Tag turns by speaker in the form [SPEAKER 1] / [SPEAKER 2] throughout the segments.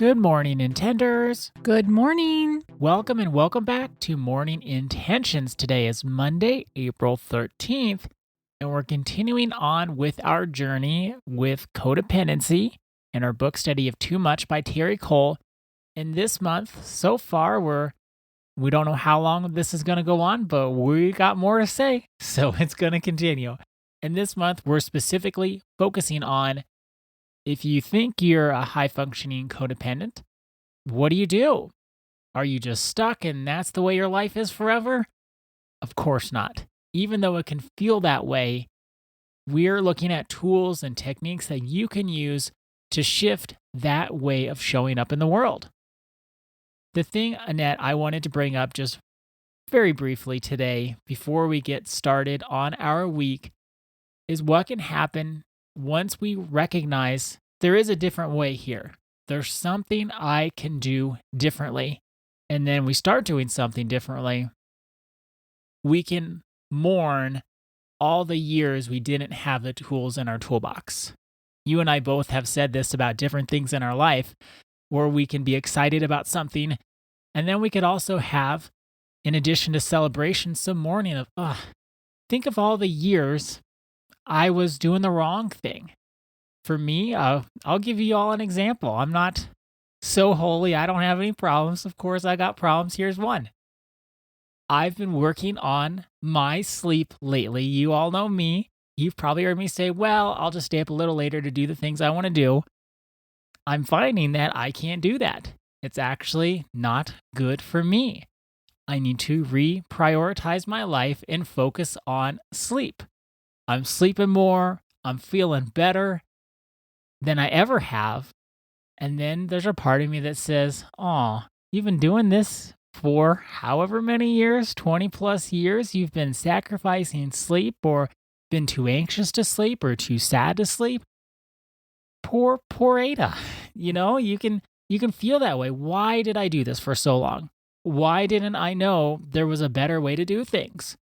[SPEAKER 1] Good morning, Intenders.
[SPEAKER 2] Good morning.
[SPEAKER 1] Welcome and welcome back to Morning Intentions. Today is Monday, April 13th, and we're continuing on with our journey with codependency and our book study of Too Much by Terry Cole. And this month, so far, we don't know how long this is going to go on, but we got more to say, so it's going to continue. And this month, we're specifically focusing on if you think you're a high-functioning codependent, what do you do? Are you just stuck and that's the way your life is forever? Of course not. Even though it can feel that way, we're looking at tools and techniques that you can use to shift that way of showing up in the world. The thing, Annette, I wanted to bring up just very briefly today before we get started on our week is what can happen once we recognize there is a different way here. There's something I can do differently. And then we start doing something differently. We can mourn all the years we didn't have the tools in our toolbox. You and I both have said this about different things in our life where we can be excited about something. And then we could also have, in addition to celebration, some mourning of, think of all the years I was doing the wrong thing. For me, I'll give you all an example. I'm not so holy. I don't have any problems. Of course, I got problems. Here's one. I've been working on my sleep lately. You all know me. You've probably heard me say, well, I'll just stay up a little later to do the things I want to do. I'm finding that I can't do that. It's actually not good for me. I need to reprioritize my life and focus on sleep. I'm sleeping more. I'm feeling better than I ever have. And then there's a part of me that says, you've been doing this for however many years, 20 plus years, you've been sacrificing sleep or been too anxious to sleep or too sad to sleep. Poor Ada. You can feel that way. Why did I do this for so long? Why didn't I know there was a better way to do things?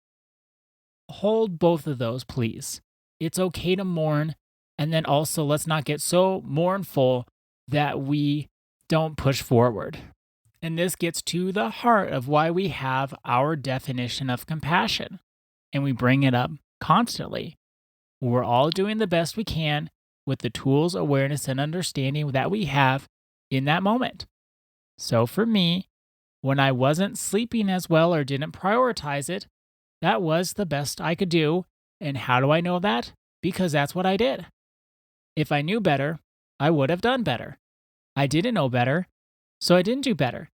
[SPEAKER 1] Hold both of those, please. It's okay to mourn. And then also, let's not get so mournful that we don't push forward. And this gets to the heart of why we have our definition of compassion. And we bring it up constantly. We're all doing the best we can with the tools, awareness, and understanding that we have in that moment. So for me, when I wasn't sleeping as well or didn't prioritize it, that was the best I could do. And how do I know that? Because that's what I did. If I knew better, I would have done better. I didn't know better, so I didn't do better.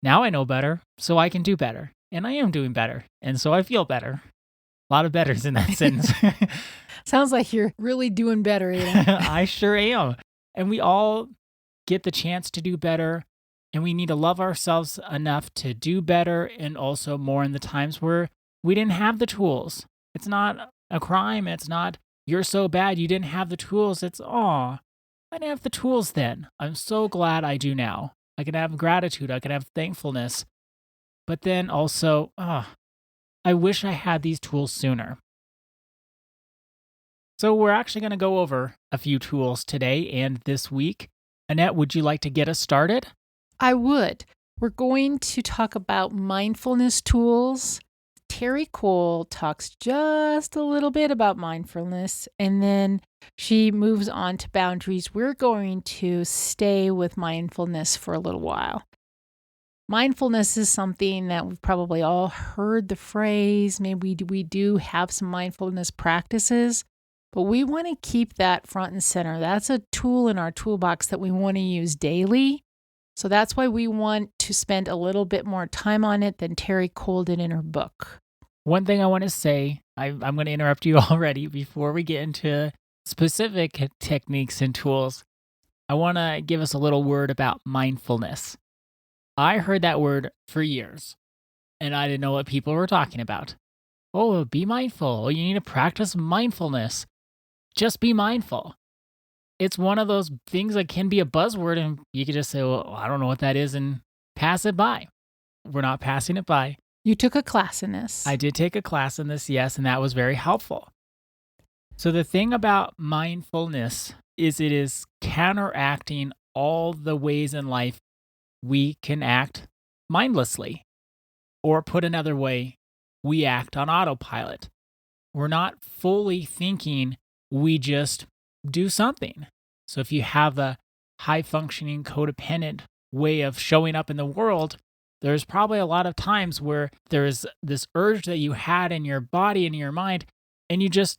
[SPEAKER 1] Now I know better, so I can do better. And I am doing better, and so I feel better. A lot of betters in that sentence.
[SPEAKER 2] Sounds like you're really doing better, Ada.
[SPEAKER 1] I sure am. And we all get the chance to do better, and we need to love ourselves enough to do better and also more in the times where we didn't have the tools. It's not a crime. It's not, you're so bad you didn't have the tools. It's, I didn't have the tools then. I'm so glad I do now. I can have gratitude. I can have thankfulness. But then also, I wish I had these tools sooner. So we're actually going to go over a few tools today and this week. Annette, would you like to get us started?
[SPEAKER 2] I would. We're going to talk about mindfulness tools. Terry Cole talks just a little bit about mindfulness, and then she moves on to boundaries. We're going to stay with mindfulness for a little while. Mindfulness is something that we've probably all heard the phrase. Maybe we do have some mindfulness practices, but we want to keep that front and center. That's a tool in our toolbox that we want to use daily. So that's why we want to spend a little bit more time on it than Terry Cole did in her book.
[SPEAKER 1] One thing I want to say, I'm going to interrupt you already before we get into specific techniques and tools. I want to give us a little word about mindfulness. I heard that word for years, and I didn't know what people were talking about. Oh, be mindful. Oh, you need to practice mindfulness. Just be mindful. It's one of those things that can be a buzzword, and you could just say, well, I don't know what that is, and pass it by. We're not passing it by.
[SPEAKER 2] You took a class in this.
[SPEAKER 1] I did take a class in this, yes, and that was very helpful. So the thing about mindfulness is it is counteracting all the ways in life we can act mindlessly. Or put another way, we act on autopilot. We're not fully thinking, we just do something. So if you have a high functioning codependent way of showing up in the world, there's probably a lot of times where there's this urge that you had in your body and your mind, and you just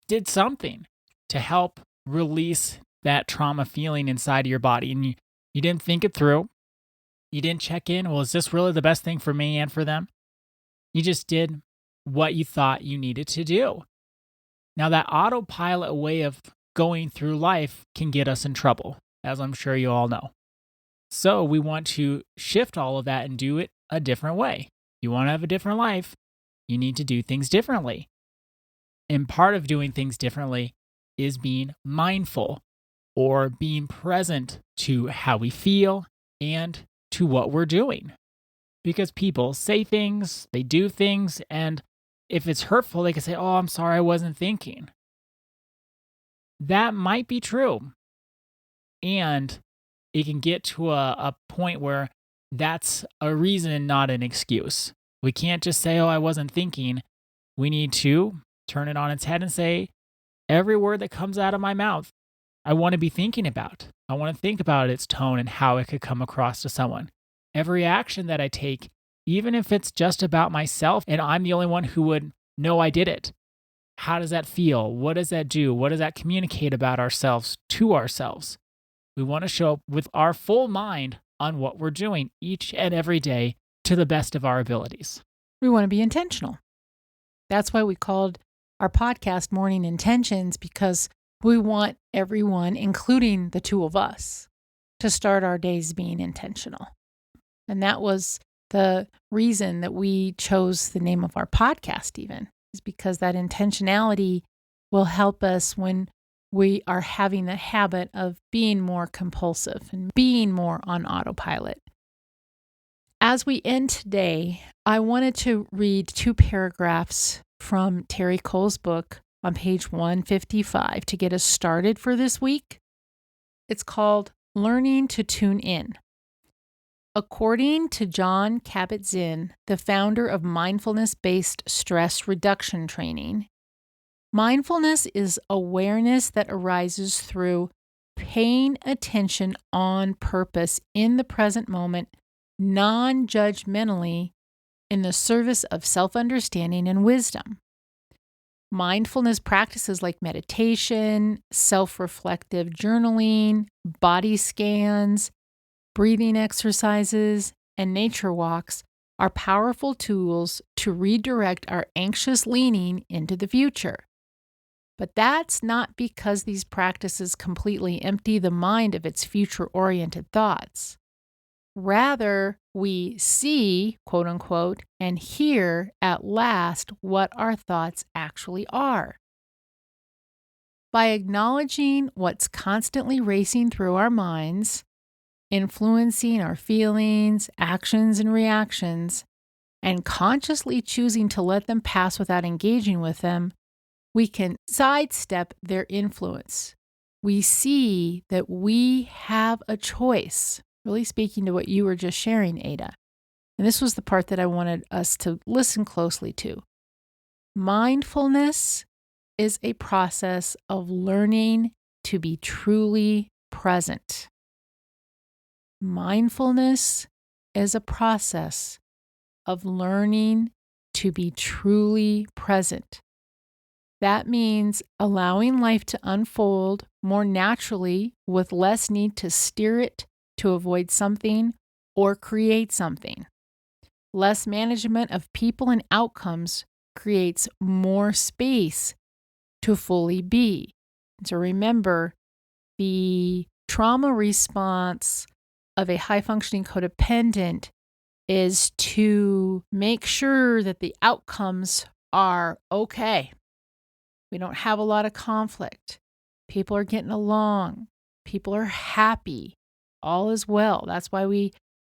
[SPEAKER 1] did something to help release that trauma feeling inside of your body. And you didn't think it through. You didn't check in. Well, is this really the best thing for me and for them? You just did what you thought you needed to do. Now, that autopilot way of going through life can get us in trouble, as I'm sure you all know. So we want to shift all of that and do it a different way. You want to have a different life, you need to do things differently. And part of doing things differently is being mindful or being present to how we feel and to what we're doing. Because people say things, they do things, and if it's hurtful, they can say, "Oh, I'm sorry, I wasn't thinking." That might be true. And it can get to a point where that's a reason, not an excuse. We can't just say, "Oh, I wasn't thinking." We need to turn it on its head and say, every word that comes out of my mouth, I want to be thinking about. I want to think about its tone and how it could come across to someone. Every action that I take, even if it's just about myself and I'm the only one who would know I did it, how does that feel? What does that do? What does that communicate about ourselves to ourselves? We want to show up with our full mind on what we're doing each and every day to the best of our abilities.
[SPEAKER 2] We want to be intentional. That's why we called our podcast Morning Intentions, because we want everyone, including the two of us, to start our days being intentional. And that was the reason that we chose the name of our podcast, even, is because that intentionality will help us when we are having the habit of being more compulsive and being more on autopilot. As we end today, I wanted to read 2 paragraphs from Terry Cole's book on page 155 to get us started for this week. It's called Learning to Tune In. According to Jon Kabat-Zinn, the founder of mindfulness-based stress reduction training, mindfulness is awareness that arises through paying attention on purpose in the present moment, non-judgmentally, in the service of self-understanding and wisdom. Mindfulness practices like meditation, self-reflective journaling, body scans, breathing exercises, and nature walks are powerful tools to redirect our anxious leaning into the future. But that's not because these practices completely empty the mind of its future-oriented thoughts. Rather, we see, quote unquote, and hear at last what our thoughts actually are. By acknowledging what's constantly racing through our minds, influencing our feelings, actions, and reactions, and consciously choosing to let them pass without engaging with them, we can sidestep their influence. We see that we have a choice. Really speaking to what you were just sharing, Ada. And this was the part that I wanted us to listen closely to. Mindfulness is a process of learning to be truly present. Mindfulness is a process of learning to be truly present. That means allowing life to unfold more naturally with less need to steer it to avoid something or create something. Less management of people and outcomes creates more space to fully be. So remember, the trauma response of a high-functioning codependent is to make sure that the outcomes are okay. We don't have a lot of conflict. People are getting along. People are happy. All is well. That's why we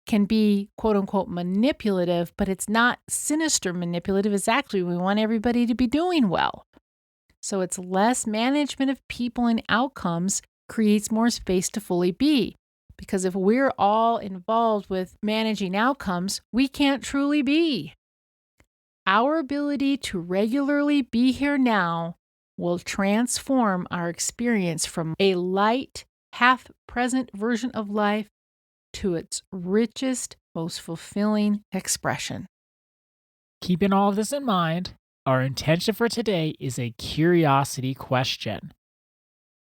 [SPEAKER 2] can be, quote unquote, manipulative, but it's not sinister manipulative. It's actually, we want everybody to be doing well. So it's less management of people and outcomes creates more space to fully be. Because if we're all involved with managing outcomes, we can't truly be. Our ability to regularly be here now will transform our experience from a light, half-present version of life to its richest, most fulfilling expression.
[SPEAKER 1] Keeping all of this in mind, our intention for today is a curiosity question.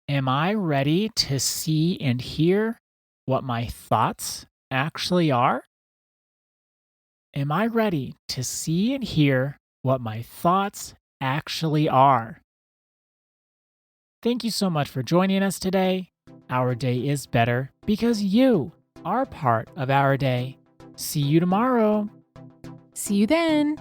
[SPEAKER 1] Am I ready to see and hear what my thoughts actually are? Am I ready to see and hear what my thoughts actually are? Thank you so much for joining us today. Our day is better because you are part of our day. See you tomorrow.
[SPEAKER 2] See you then.